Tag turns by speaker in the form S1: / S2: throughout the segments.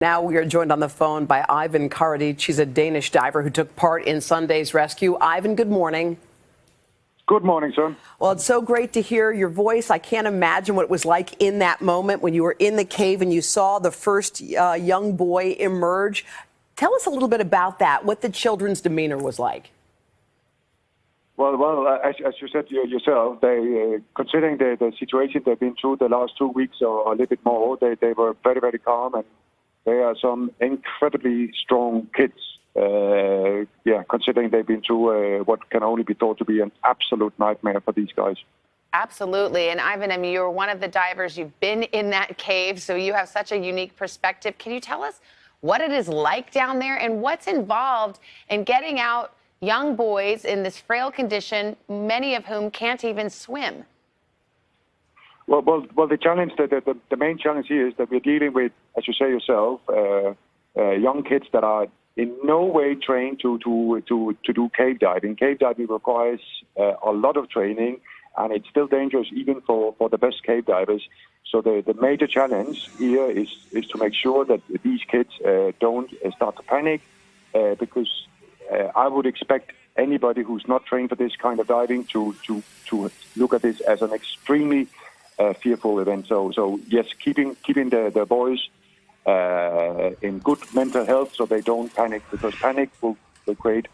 S1: Now we are joined on the phone by Ivan Karadzic. She's a Danish diver who took part in Sunday's rescue. Ivan, good morning.
S2: Good morning, sir.
S1: Well, it's so great to hear your voice. I can't imagine what it was like in that moment when you were in the cave and you saw the first young boy emerge. Tell us a little bit about that, what the children's demeanor was like.
S2: Well, as you said yourself, they, considering the situation they've been through the last 2 weeks or a little bit more, they were very, very calm, and they are some incredibly strong kids. Considering they've been through what can only be thought to be an absolute nightmare for these guys.
S3: Absolutely. And Ivan, I mean, you're one of the divers. You've been in that cave, so you have such a unique perspective. Can you tell us what it is like down there and what's involved in getting out young boys in this frail condition, many of whom can't even swim?
S2: Well, the challenge, the main challenge here is that we're dealing with, as you say yourself, young kids that are in no way trained to do cave diving. Cave diving requires a lot of training, and it's still dangerous even for the best cave divers. So the major challenge here is to make sure that these kids don't start to panic, because I would expect anybody who's not trained for this kind of diving to look at this as an extremely fearful event. So yes, keeping the boys in good mental health so they don't panic, because panic will create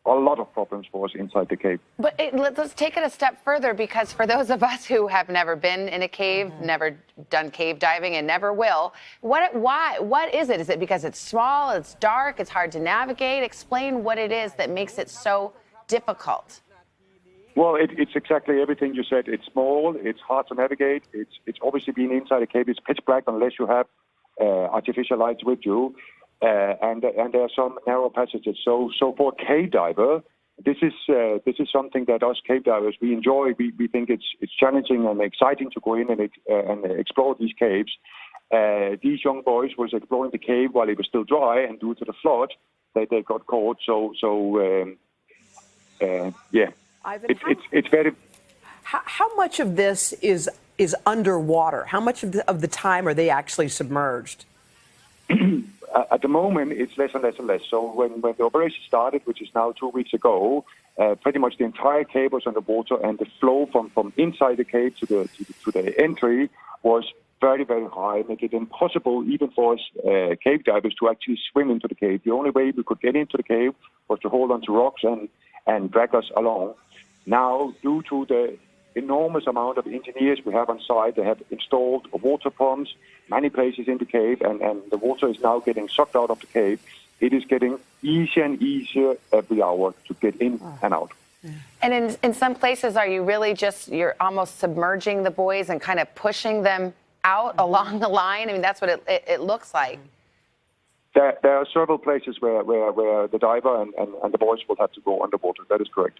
S2: a lot of problems for us inside the cave.
S3: But let's take it a step further, because for those of us who have never been in a cave, never done cave diving, and never will, what is it? Is it because it's small, it's dark, it's hard to navigate? Explain what it is that makes it so difficult.
S2: Well, it's exactly everything you said. It's small, it's hard to navigate, it's obviously being inside a cave, it's pitch black unless you have artificial lights with you, and there are some narrow passages. So for a cave diver, this is something that us cave divers we enjoy. We think it's challenging and exciting to go in and explore these caves. These young boys was exploring the cave while it was still dry, and due to the flood, they got caught.
S1: Ivan,
S2: it's very.
S1: How much of this is underwater? How much of the time are they actually submerged?
S2: At the moment, it's less and less and less. So when the operation started, which is now 2 weeks ago, pretty much the entire cave was underwater, and the flow from inside the cave to the entry was very, very high, making it impossible even for us cave divers to actually swim into the cave. The only way we could get into the cave was to hold onto rocks and drag us along. Now, due to the enormous amount of engineers we have on site, they have installed water pumps many places in the cave, and the water is now getting sucked out of the cave. It is getting easier and easier every hour to get in and out.
S3: And in some places, are you really you're almost submerging the boys and kind of pushing them out along the line? I mean, that's what it looks like.
S2: There are several places where the diver and the boys will have to go underwater. That is correct.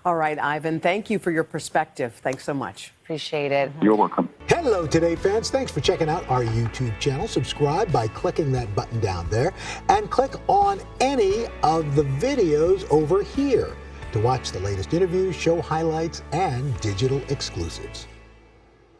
S1: All right, Ivan, thank you for your perspective. Thanks so much.
S3: Appreciate it.
S2: You're welcome.
S4: Hello, Today fans. Thanks for checking out our YouTube channel. Subscribe by clicking that button down there, and click on any of the videos over here to watch the latest interviews, show highlights, and digital exclusives.